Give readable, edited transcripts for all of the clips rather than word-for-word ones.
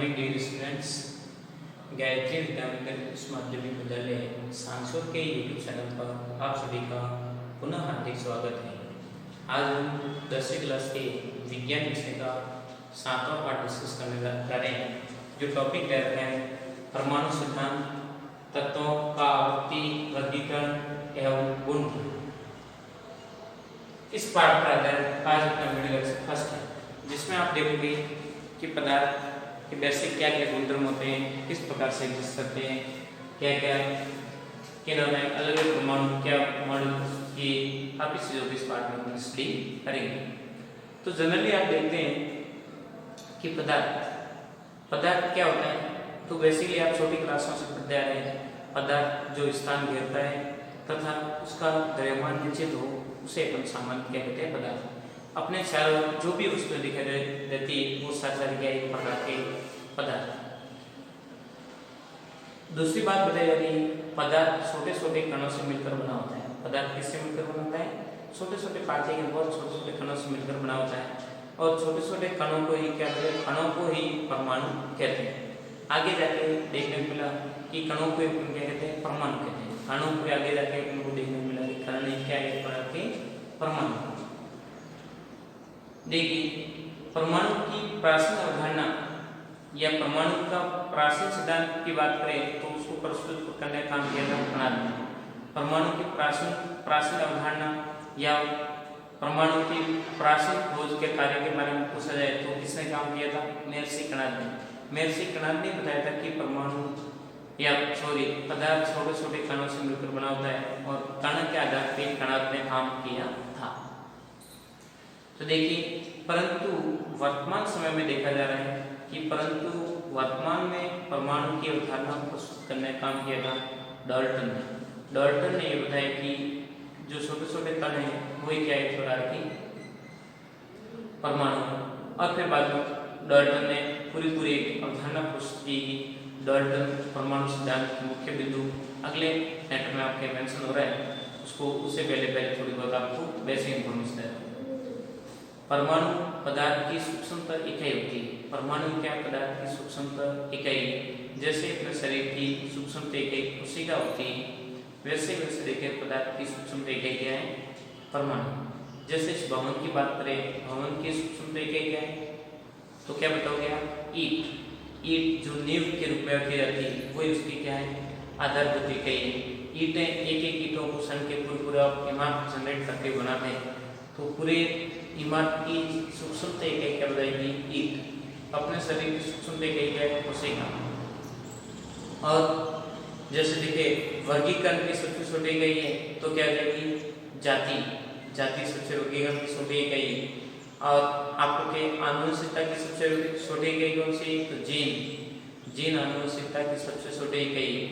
Morning dear students. Gayatri Vidya Mandir उच्च माध्यमिक विद्यालय सांसोर के यूट्यूब चैनल पर आप सभी का पुनः हार्दिक स्वागत है। आज हम 10वीं क्लास के विज्ञान विषय का 7वां पाठ डिस्कस करने जा रहे हैं, जो टॉपिक दे रहे हैं परमाणु सिद्धांत, तत्वों का आवृत्ति वर्गीकरण एवं गुण। इस पाठ का अध्ययन आज अपना वीडियो लेक्चर फर्स्ट है, जिसमें आप देखोगे कि पदार्थ के बेसिक क्या क्या गुणधर्म होते हैं, किस प्रकार से एग्जिस्ट करते हैं, क्या क्या किन्होंने अलग अलग परमाणु क्या परमाणु की आप इस चीज़ों को इस पाठ में स्टडी करेंगे। तो जनरली आप देखते हैं कि पदार्थ क्या होता है। तो बेसिकली आप छोटी क्लासों से पढ़ते आ रहे हैं, पदार्थ जो स्थान घेरता है तथा उसका द्रव्यमान निश्चित हो उसे अपन सामान्य क्या कहते हैं, पदार्थ। अपने चारों जो भी वस्तुएं दिखाई देती है वो सारी क्या एक प्रकार के पदार्थ। दूसरी बात बताई जा रही है, पदार्थ छोटे छोटे कणों से मिलकर बना होता है। पदार्थ किससे मिलकर बना होता है? छोटे छोटे पार्टिकल, बहुत छोटे छोटे कणों से मिलकर बना होता है। और छोटे छोटे कणों को ही क्या कहते हैं? कणों को ही परमाणु कहते हैं। आगे जाके देखने को मिला कि कणों को क्या कहते हैं? परमाणु कहते हैं। कणों को आगे जाके अपन को देखने को मिला कि कण क्या है? एक प्रकार के परमाणु। देखिए, परमाणु की प्राचीन अवधारणा या परमाणु का प्राचीन सिद्धांत की बात करें तो उसको प्रस्तुत करने का काम किया था कणाद ने। परमाणु की प्राचीन अवधारणा या परमाणु की प्राचीन खोज के कार्य के बारे में पूछा जाए तो किसने काम किया था? महर्षि कणाद ने। महर्षि कणाद ने बताया था कि परमाणु या पदार्थ छोटे छोटे कणों से मिलकर बना होता है और कण के आधार पर कणाद ने काम किया था। तो देखिए, परंतु वर्तमान समय में देखा जा रहा है कि वर्तमान में परमाणु की अवधारणा को प्रस्तुत करने का काम किया था डाल्टन ने। डाल्टन ने यह बताया कि जो छोटे छोटे कण हैं वही क्या एक प्रकार की परमाणु। और फिर बाद में डाल्टन ने पूरी अवधारणा प्रस्तुत की। डाल्टन परमाणु सिद्धांत के मुख्य बिंदु अगले नेट में आपके मेंशन हो रहा है, उससे पहले थोड़ी बहुत आपको बेसिक इंफॉर्मेशन है। परमाणु पदार्थ की सूक्ष्मतर इकाई होती है। परमाणु क्या? पदार्थ की सूक्ष्मतर इकाई। जैसे अपने शरीर की सूक्ष्मतर इकाई कोशिका होती है, वैसे देखें पदार्थ की सूक्ष्मतर इकाई क्या है? परमाणु। जैसे इस भवन की बात करें, भवन की सूक्ष्मतर इकाई क्या है? तो क्या बताओगे आप? ईट जो नींव के रूप में रखी जाती है वही उसकी क्या है? आधारभूत इकाई है। ईटें एक ईटों को सन के पूरा इमारत जनरेट करके बनाते हैं, तो पूरे इमारत की सूक्ष्मता इकाई क्या बताएगी? ईट। अपने शरीर की सूक्ष्मता इकाई क्या है? कोशिका। और जैसे देखिए, वर्गीकरण की सबसे छोटी इकाई है तो क्या जाएगी? जाति सबसे वर्गीकरण की छोटी इकाई है। और आपको के आनुवंशिकता की सबसे छोटी इकाई कौन सी? तो जीन आनुवंशिकता की सबसे छोटी इकाई है।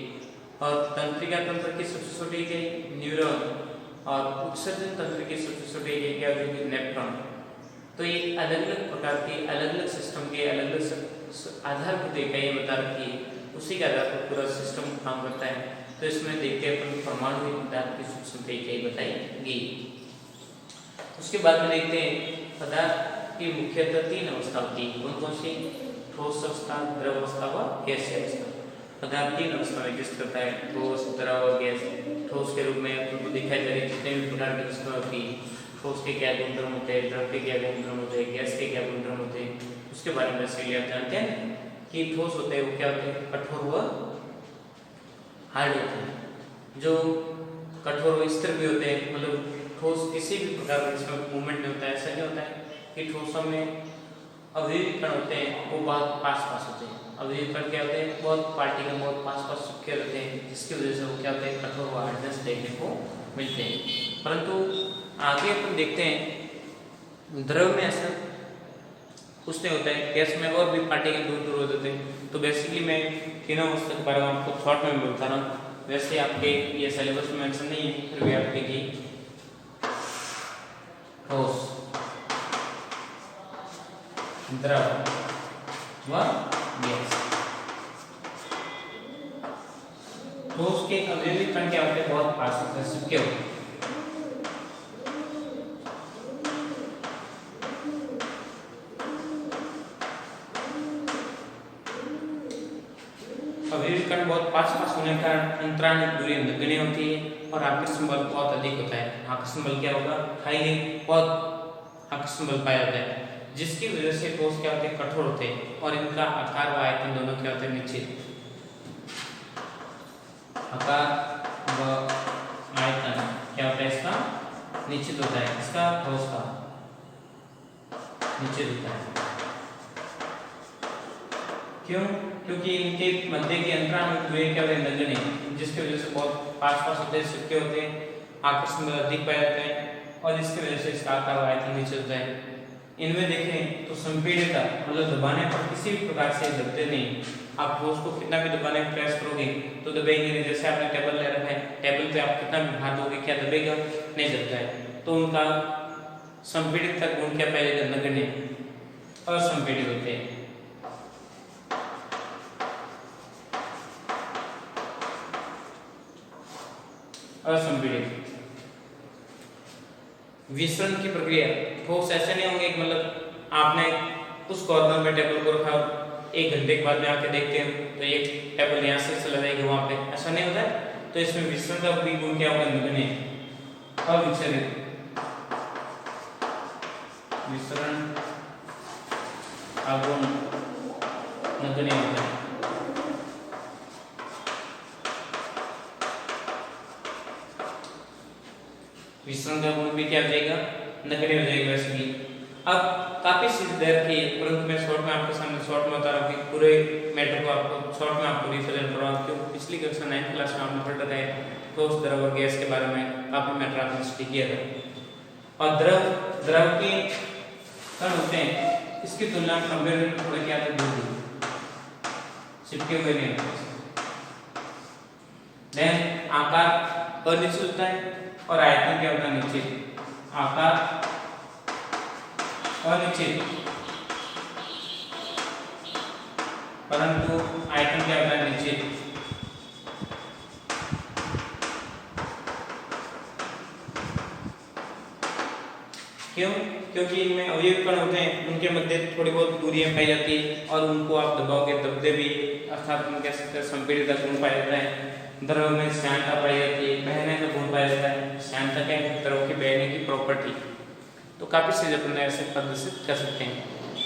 और तंत्रिका तंत्र की सबसे छोटी इकाई न्यूरॉन। और उत्सर्जन तंत्र की सबसे छोटी इकाई क्या होगी? नेफ्रॉन। तो ये अलग अलग प्रकार के अलग अलग सिस्टम के अलग अलग आधारभूत इकाइयां बता रखी है, उसी के आधार पर पूरा सिस्टम काम करता है। तो इसमें देखते हैं अपन परमाणु पदार्थ की सूक्ष्म इकाई बताएंगे। उसके बाद में देखते हैं पदार्थ की मुख्यतः 3 अवस्था होती है। कौन सी? ठोस अवस्था, द्रव अवस्था व गैसीय अवस्था। पदार्थ 3 अवस्था में एग्जिस्ट करता है, ठोस, द्रव और गैस। ठोस के रूप में आपको दिखाई दे रही जितने भी प्रकार की वस्तुएं होती है, ठोस के क्या गुणधर्म होते हैं, द्रव के क्या गुणधर्म होते हैं, गैस के क्या गुणधर्म होते हैं, उसके बारे में इसलिए आप जानते हैं कि ठोस होते हैं वो क्या होते हैं? कठोर व हार्ड होते हैं। जो कठोर व स्थिर भी होते हैं, मतलब ठोस किसी भी प्रकार का इसमें मूवमेंट नहीं होता है। ऐसा नहीं होता है कि ठोसों में अवयवी कण होते हैं वो बहुत पास होते हैं। अवयवी कण क्या होते हैं? बहुत पार्टिकल बहुत पास चिपके रहते हैं, जिसकी वजह से वो क्या होते हैं? कठोर व हार्डनेस देखने को मिलते हैं। परंतु आगे अपन देखते हैं द्रव में ऐसा कुछ नहीं होता है। गैस में और भी पार्टिकल दूर हो जाते हैं। तो बेसिकली मैं तीनों अवस्था के बारे में आपको शॉर्ट में बता रहा हूँ। वैसे आपके ये सिलेबस में मेंशन नहीं है, फिर भी आप देखिए। ठोस, द्रव व गैस। ठोस के अवयवी कण क्या होते हैं? बहुत पास चिपके होते हैं। अवयवी कण बहुत पास होने का अंतराल दूरी नगण्य होती है और आकर्षण बल बहुत अधिक होता है। आकर्षण बल क्या होगा? हाईली बहुत आकर्षण बल पाया जाता है, जिसकी वजह से ठोस क्या होते हैं? कठोर होते हैं और इनका आकार व आयतन दोनों क्या होते हैं? निश्चित। आकार व आयतन क्या होता है? इसका निश्चित होता है, इसका ठोस का निश्चित होता है। क्यों? क्योंकि इनके मध्य के अंतराल में दूरी क्या होते हैं? नगण्य, जिसकी वजह से बहुत पास होते हैं, सिक्के होते हैं, आकर्षण बल अधिक पाया जाता है और इसकी वजह से इसका आकार व आयतन निश्चित होता है। इनमें देखें तो संपीड़ितता मतलब दबाने पर किसी भी प्रकार से दबते नहीं। आप ठोस को कितना भी दबाने का प्रयास करोगे तो दबेंगे नहीं। जैसे आपने टेबल ले रखा है, टेबल पे आप कितना भी भार दोगे, क्या दबेगा? नहीं दबता है। तो उनका संपीड़ितता गुण क्या पाया जाएगा? नगण्य, असंपीड़ित होते हैं। असंपीड़ित। विसरण की प्रक्रिया ठोस ऐसे नहीं होंगे कि मतलब आपने उस कॉर्नर में टेबल को रखा और 1 घंटे के बाद में आके देखते हैं तो एक टेबल यहाँ से चला जाएगा वहां पे, ऐसा नहीं होता है। तो इसमें विसरण का भी गुण क्या होगा? नगण्य, अविचलित। विसरण का गुण नगण्य होता है। विसरण का गुण भी क्या हो जाएगा? नगण्य हो जाएगा। वैसे भी अब काफी सीधी दर की, परंतु मैं शॉर्ट में आपके सामने शॉर्ट में बता रहा हूँ कि पूरे मैटर को आपको शॉर्ट में आपको रिप्रेजेंट कर रहा हूँ। क्योंकि पिछली कक्षा 9th क्लास में आपने पढ़ रखा है ठोस, द्रव और गैस के बारे में काफी मैटर आपने स्टडी किया था। और द्रव के कण होते हैं, इसकी तुलना में कंपेयर थोड़े क्या थे? दूर चिपके हुए नहीं होते। देन आकार अनिश्चित होता है और आयतन क्या होता है? निश्चित। आकार अनिश्चित परंतु आयतन क्या होता है? निश्चित। क्यों? क्योंकि इनमें अवयवी कण होते हैं, उनके मध्य थोड़ी बहुत दूरियां पाई जाती है और उनको आप दबाओगे दबते भी, अर्थात हम कह सकते हैं संपीड़ित गुण पाया जाता है। द्रव में श्यानता पाई जाती है, बहने का गुण पाया जाता है। श्यानता क्या है? द्रव की बहने की प्रॉपर्टी। तो काफी चीजें अपन ऐसे प्रदर्शित कर सकते हैं।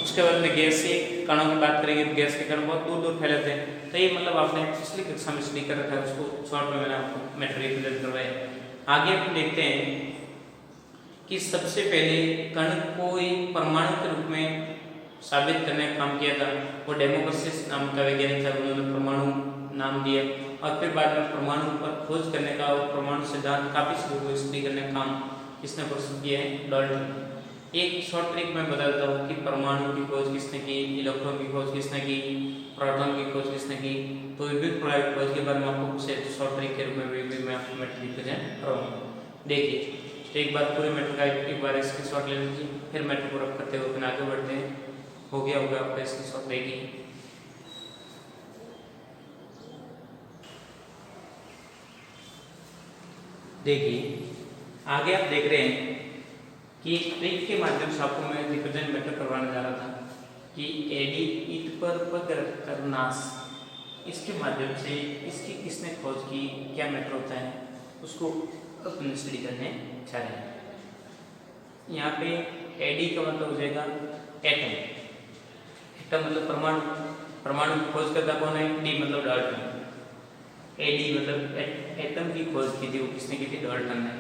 उसके बाद में गैस के कणों की बात करेंगे तो गैस के कण बहुत दूर दूर फैलते हैं। तो ये मतलब आपने पिछली कक्षा में स्टडी कर रखा है, उसको शॉर्ट में मैंने आपको मैटेरियल प्रेजेंट करवाया। आगे अपन देखते हैं कि सबसे पहले कण को एक परमाणु के रूप में साबित करने का काम किया था। वो डेमोक्रिटस नाम का वैज्ञानिक था, उन्होंने परमाणु नाम दिया और फिर बाद में परमाणु पर खोज करने का और परमाणु सिद्धांत काफी चीजों को स्टडी करने का काम किसने प्रस्तुत किया है? डाल्टन। एक शॉर्ट ट्रिक मैं बताता हूँ कि परमाणु की खोज किसने की, इलेक्ट्रॉन की खोज किसने की, प्रोटॉन की खोज किसने की। तो विभिन्न प्रकार की खोज के बारे में आपको कुछ शॉर्ट ट्रिक के रूप में भी मैं आपको मैटर प्रेजेंट करूँगा। देखिए एक बार पूरे मैटर का एक बार इसकी शॉर्ट ले लीजिए, फिर मैटर को रख करते हुए फिर आगे बढ़ते हैं। हो गया होगा आपका इसकी शॉर्ट रहेगी। देखिए आगे आप देख रहे हैं कि ट्रिक के माध्यम से आपको मैं रिप्रेजेंट मैटर करवाने जा रहा था कि एडी ईट पर पग रखकर नाश, इसके माध्यम से इसकी किसने खोज की, क्या मैटर होता है, उसको अपन स्टडी करने जा रहे हैं। यहाँ पे एडी का मतलब हो जाएगा एटम। एटम मतलब परमाणु, परमाणु की खोज करता कौन है? डी मतलब डाल्टन। एडी मतलब एटम की खोज की थी, वो किसने की थी? डाल्टन ने।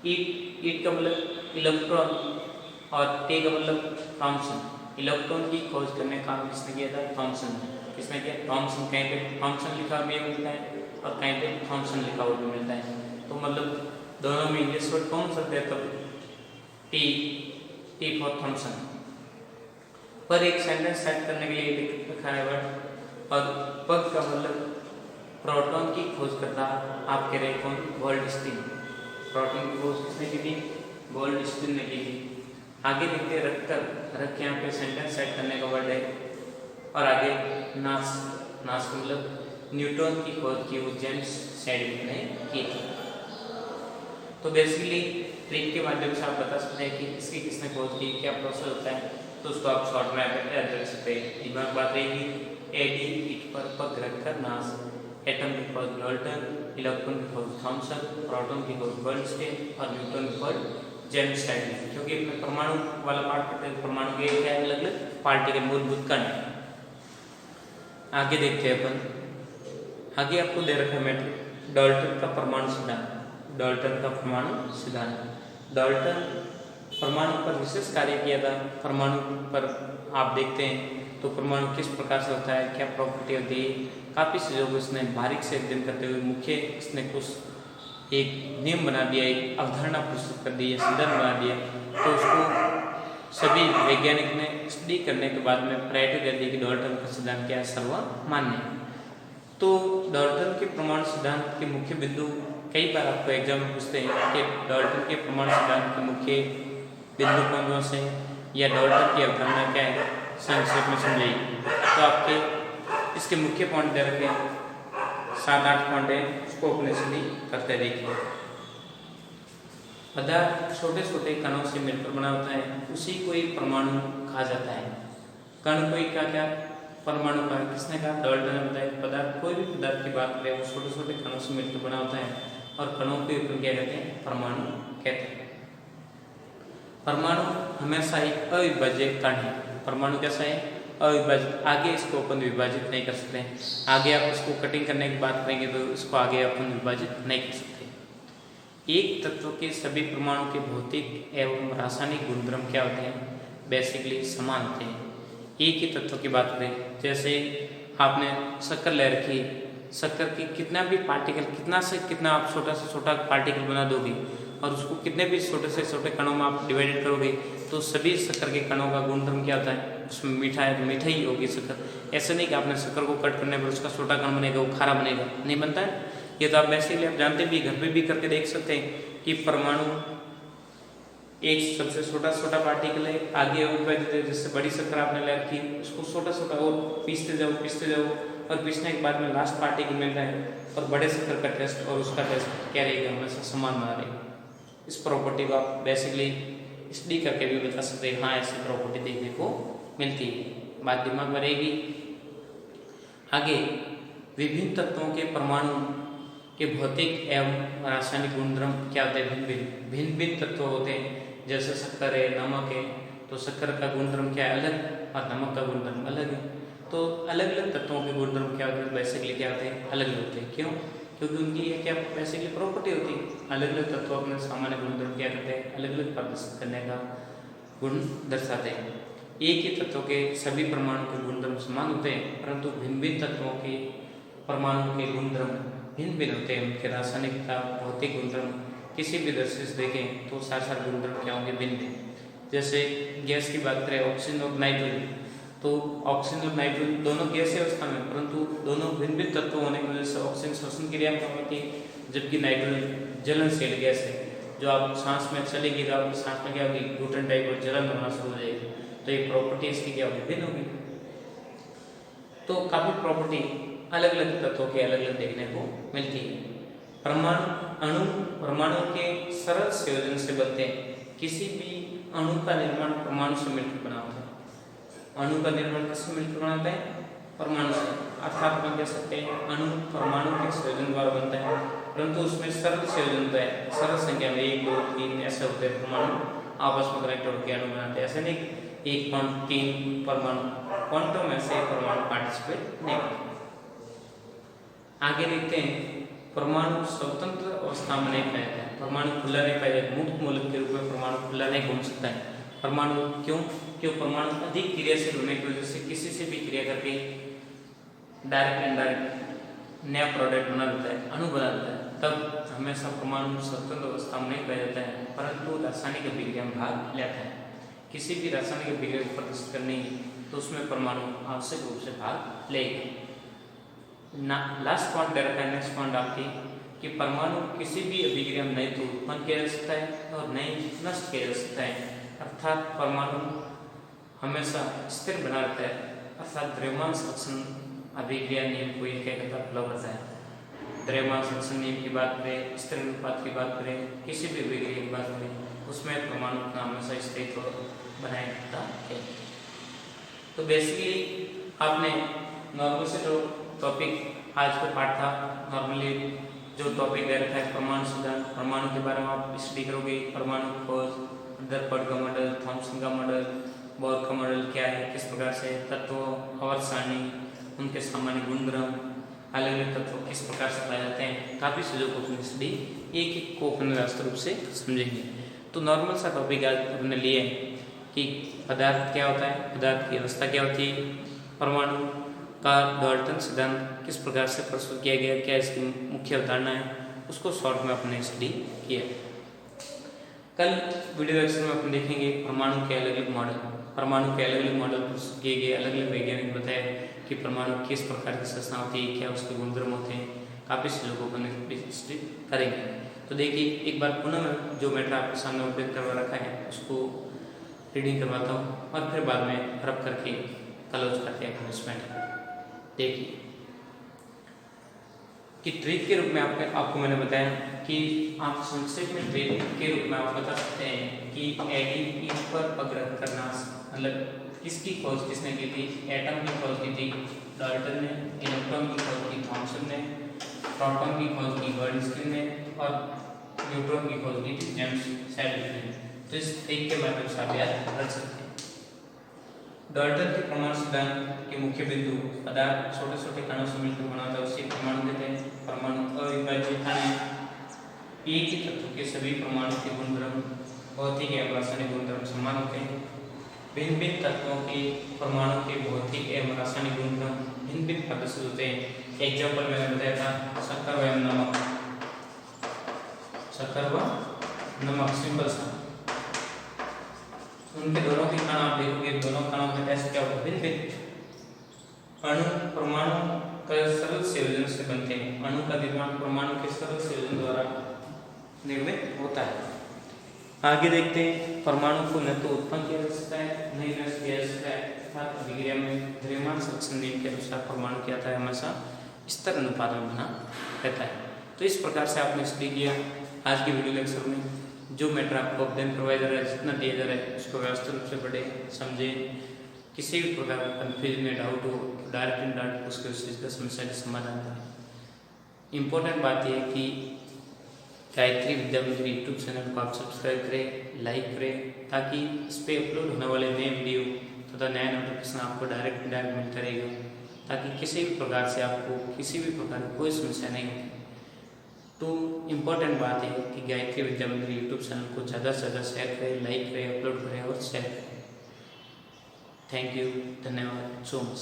ईट का मतलब इलेक्ट्रॉन और टे का मतलब थॉमसन। इलेक्ट्रॉन की खोज करने का काम किसने किया था? थॉमसन। किसने किया? थॉमसन। कहीं पे थॉमसन लिखा हुआ भी मिलता है और कहीं पे थॉमसन लिखा हुआ भी मिलता है। तो मतलब दोनों में इंग्लिश वर्ड कौन सकते हैं? तब टी फॉर थॉमसन। पर एक सेंटेंस सेट करने के लिए लिखा है वर्ड, और पग का मतलब प्रोटॉन की खोज करता आप कह रहे कौन? गोल्डस्टीन। प्रोटॉन की खोज किसने की थी? गोल्डस्टीन ने की थी। आगे देखते रख के यहाँ पे सेंटेंस सेट करने का वर्ड है। और आगे नास, नास मतलब न्यूटन की खोज की वो जेम्स सैडविक ने की थी। तो बेसिकली ट्रिक के माध्यम से आप बता सकते हैं कि इसकी किसने खोज की, क्या प्रोसेस होता है, तो उसको आप शॉर्ट में याद रख सकते हैं। दिमाग बात रहेगी एडी ईट पर पग रखकर नाश। एटम की खोज डाल्टन, इलेक्ट्रॉन की खोज थॉमसन, प्रोटॉन की खोज बर्नस्टीन और न्यूटन की खोज जेम्स टैटली। क्योंकि परमाणु वाला पार्ट पढ़ते हैं, परमाणु के क्या अलग अलग पार्टिकल मूलभूत कण। आगे देखते हैं अपन, आगे आपको दे रखा है मैट्रिक डाल्टन का परमाणु सिद्धांत। डाल्टन का परमाणु सिद्धांत, डाल्टन परमाणु पर विशेष कार्य किया था। परमाणु पर आप देखते हैं तो परमाणु किस प्रकार से होता है, क्या प्रॉपर्टी होती है, काफ़ी चीज़ों को इसने बारीक से अध्ययन करते हुए मुख्य इसने कुछ एक नियम बना दिया, एक अवधारणा प्रस्तुत कर दी, सिद्धांत बना दिया। तो उसको सभी वैज्ञानिक ने स्टडी करने के बाद में प्रायोरिटी दे दी कि डाल्टन का सिद्धांत क्या है, सर्वमान्य है। तो डाल्टन के परमाणु सिद्धांत के मुख्य बिंदु कई बार आपको एग्जाम में पूछते हैं कि डाल्टन के परमाणु सिद्धांत के मुख्य बिंदु कौन कौन से या डाल्टन की अवधारणा क्या है, संक्षेप में समझाइए। तो आपके इसके मुख्य पॉइंट दे रखे 7-8 पॉइंट है, उसको अपने स्टडी करते देखिए। पदार्थ छोटे छोटे कणों से मिलकर बना होता है, उसी को एक परमाणु कहा जाता है। कण कोई क्या क्या परमाणु का, किसने कहा, डाल्टन ने बताया। पदार्थ कोई भी पदार्थ की बात करें वो छोटे छोटे कणों से मिलकर बना होता है और कणों के ऊपर क्या कहते हैं, परमाणु कहते हैं। परमाणु हमेशा एक अविभाज्य कण है। परमाणु कैसा है, अविभाज्य। आगे इसको अपन विभाजित नहीं कर सकते, आगे आप इसको कटिंग करने की बात करेंगे तो इसको आगे अपन विभाजित नहीं कर सकते। एक तत्व के सभी परमाणु के भौतिक एवं रासायनिक गुणधर्म क्या होते हैं, बेसिकली समान होते हैं। एक ही तत्व की बात करें, जैसे आपने शक्कर ले रखी, शक्कर की कितना भी पार्टिकल, कितना से कितना आप छोटा से छोटा पार्टिकल बना दोगे और उसको कितने भी छोटे से छोटे कणों में आप डिवाइडेड करोगे तो सभी शक्कर के कणों का गुणधर्म क्या होता है, उसमें मीठा है तो मीठा ही होगी शक्कर। ऐसा नहीं कि आपने शक्कर को कट करने पर उसका छोटा कण बनेगा, वो खारा बनेगा, नहीं बनता है। ये तो आप बेसिकली आप जानते भी, घर पे भी करके देख सकते हैं कि परमाणु एक सबसे छोटा छोटा पार्टिकल है, आगे विभाजित है। जिससे बड़ी शक्कर आपने ले रखी, उसको छोटा छोटा और पीसते जाओ और पीसने के बाद में लास्ट पार्टिकल मिल रहा है और बड़े शक्कर का टेस्ट और उसका टेस्ट क्या रहेगा, हमेशा समान बना रहेगा। इस प्रॉपर्टी को आप बेसिकली स्टडी करके भी बता सकते हैं, हाँ ऐसी प्रॉपर्टी देखने को मिलती है, बात दिमाग में रहेगी। आगे विभिन्न तत्वों के परमाणु के भौतिक एवं रासायनिक गुणधर्म क्या होते हैं, भिन्न भिन्न तत्व होते हैं। जैसे शक्कर है, नमक है, तो शक्कर का गुणधर्म क्या है, अलग, और नमक का गुणधर्म अलग है। तो अलग अलग तत्वों के गुणधर्म क्या होते हैं, बेसिकली क्या होते हैं, अलग अलग होते हैं। क्यों, क्योंकि उनकी ये क्या बेसिकली प्रॉपर्टी होती है। अलग अलग तत्व अपने सामान्य गुणधर्म क्या करते हैं, अलग अलग प्रदर्शित करने का गुण दर्शाते हैं। एक ही तत्व के सभी परमाणु के गुणधर्म समान होते हैं, परंतु भिन्न भिन्न तत्वों के परमाणु के गुणधर्म भिन्न भिन्न होते हैं। उनके रासायनिक तथा भौतिक गुणधर्म किसी भी दृष्टि से देखें तो सारे गुणधर्म क्या होंगे, भिन्न भिन्न। जैसे गैस की बात करें, ऑक्सीजन और नाइट्रोजन, तो ऑक्सीजन और नाइट्रोजन दोनों गैस अवस्था में, परंतु दोनों भिन्न भिन्न तत्व होने की वजह से ऑक्सीजन श्वसन क्रिया में होती है, जबकि नाइट्रोजन ज्वलनशील गैस है। जो आप सांस में चलेगी तो आपकी सांस में क्या होगी, घुटन टाइप और जलन होना शुरू हो जाएगी। तो ये प्रॉपर्टी इसकी क्या होगी, भिन्न होगी। तो काफी प्रॉपर्टी अलग अलग तत्वों के अलग अलग देखने को मिलती है। परमाणु के सरल संयोजन से बनते हैं। किसी भी अणु का निर्माण परमाणु से मिलकर बना होता है। अणु का निर्माण किससे मिलकर बना होता है, परमाणु से। अर्थात हम कह सकते हैं अणु परमाणु के संयोजन द्वारा बनता है, परंतु उसमें सरल संयोजन होता है। सरल संख्या में 1, 2, 3 ऐसे होते हैं परमाणु आपस में कनेक्ट होकर अणु बनाते हैं। ऐसे नहीं 1.3 परमाणु, क्वांटम में से परमाणु पार्टिसिपेट नहीं करते। आगे देखते हैं, परमाणु स्वतंत्र अवस्था में नहीं पाया जाता है। परमाणु खुला नहीं पाया जाता, मुक्त मूलक के रूप में परमाणु खुला नहीं घूम सकता है। परमाणु क्यों परमाणु अधिक क्रियाशील होने की वजह से किसी से भी क्रिया करके डायरेक्ट इनडायरेक्ट नया प्रोडक्ट बना देता है, अणु बना देता है। तब हमेशा परमाणु स्वतंत्र अवस्था में नहीं पाया जाता है, परंतु रासायनिक अभिक्रिया में भाग लेता है। किसी भी रासायनिक अभिक्रिया को प्रदर्शित करनी है तो उसमें परमाणु आवश्यक रूप से भाग लेगा। लास्ट पॉइंट दे रखा है, नेक्स्ट पॉइंट आपकी, कि परमाणु किसी भी अभिक्रिया में नहीं तो उत्पन्न किया जा सकता है और नहीं नष्ट किया जा सकता है। अर्थात परमाणु हमेशा स्थिर बना रहता है। अर्थात द्रव्यमान संरक्षण अभिक्रिया नियम को ये क्या करता है, फॉलो करता है। द्रव्यमान संरक्षण नियम की बात करें, स्थिर अनुपात की बात करें, किसी भी अभिक्रिया की बात करें, उसमें परमाणु अपना हमेशा स्थायित्व बनाए रखता है। तो बेसिकली आपने नॉर्मल से जो टॉपिक आज का पाठ था, नॉर्मली जो टॉपिक दे रखा है परमाणु सिद्धांत, परमाणु के बारे में आप स्टडी करोगे। परमाणु खोज, दर्पण का मॉडल, थॉम्सन का मॉडल, बोर का मॉडल क्या है, किस प्रकार से तत्वों, आवर्त सारणी, उनके सामान्य गुणधर्म, अलग अलग तत्व किस प्रकार से पाए जाते हैं, काफ़ी चीज़ों को अपनी स्टडी एक एक को अपने रास्ते रूप से समझेंगे। तो नॉर्मल सा टॉपिक आज हमने लिए कि पदार्थ क्या होता है, पदार्थ की अवस्था क्या होती है, परमाणु का डाल्टन सिद्धांत किस प्रकार से प्रस्तुत किया गया, क्या इसकी मुख्य अवधारणा है, उसको शॉर्ट में अपने स्टडी किया। कल वीडियो लेक्चर में अपन देखेंगे परमाणु के अलग अलग मॉडल, परमाणु के अलग अलग मॉडल प्रस्तुत किए गए, अलग अलग वैज्ञानिक बताए कि परमाणु किस प्रकार की संरचना होती है, क्या उसके गुणधर्म होते हैं, काफ़ी चीज़ों को अपन स्टडी करेंगे। तो देखिए एक बार पुनः मैं जो मैटर आपके सामने उपलब्ध करवा रखा है उसको रीडिंग करवाता हूँ और फिर बाद में रब करके क्लोज करते हैं एडवर्टाइजमेंट। देखिए कि ट्रिक के रूप में आपको मैंने बताया कि आप संक्षेप में ट्रिक के रूप में आप बता सकते हैं कि एडीपी पर अग्रह करना, मतलब किसकी खोज किसने की थी, एटम की खोज की थी डाल्टन ने, इलेक्ट्रॉन की खोज की थॉम्सन ने, प्रोटॉन की खोज की गर्डस्किन ने और न्यूट्रॉन की खोज की थी जेम्स सैडविक ने। तो इस ट्रिक के माध्यम से आप याद रख सकते हैं। डाल्टन के परमाणु सिद्धांत के मुख्य बिंदु, पदार्थ छोटे छोटे कणों से मिलकर बना होता है उसे परमाणु कहते हैं। परमाणु अविभाज्य कण है। एक ही तत्व के सभी परमाणु के गुणधर्म, भौतिक एवं रासायनिक गुणधर्म समान होते हैं। भिन्न भिन्न तत्वों के परमाणु के भौतिक एवं रासायनिक गुणधर्म भिन्न भिन्न प्रदर्शित होते हैं। एग्जाम्पल मैंने बताया था शक्कर व नमक, शक्कर व नमक सिंपल सा, उनके दोनों के कण आप देखोगे, दोनों कणों में कैसे क्या होता है, भिन्न भिन्न अणु परमाणु का सरल संयोजन से बनते हैं। अणु का निर्माण परमाणु के सरल संयोजन द्वारा निर्मित होता है। आगे देखते हैं परमाणु को न तो उत्पन्न किया जा सकता है न ही नष्ट किया जा सकता है, अर्थात अभिक्रिया में द्रव्यमान सक्शन नियम के अनुसार परमाणु क्या था, हमेशा स्तर अनुपात में बना रहता है। तो इस प्रकार से आपने स्टडी किया। आज के वीडियो लेक्चर में जो मैटर आपको अध्ययन करवाया जा रहा है, जितना दिया जा रहा है उसको व्यवस्थित रूप से पढ़े समझे। किसी भी प्रकार का कन्फ्यूजन या डाउट हो डायरेक्ट एंड डायरेक्ट उसके उस चीज़ का समस्या का समाधान करें। इम्पोर्टेंट बात यह है कि गायत्री विद्या मंदिर यूट्यूब चैनल को आप सब्सक्राइब करें, लाइक करें, ताकि इस पर अपलोड होने वाले नए वीडियो तथा नया नोटिफिकेशन आपको डायरेक्ट मिलता रहेगा, ताकि किसी भी प्रकार से आपको किसी भी प्रकार की कोई समस्या नहीं होगी। तो इम्पोर्टेंट बात है कि गायत्री विद्या मंदिर यूट्यूब चैनल को ज़्यादा से ज़्यादा शेयर करें, लाइक करें, अपलोड करें और शेयर करें। थैंक यू, धन्यवाद सो मच।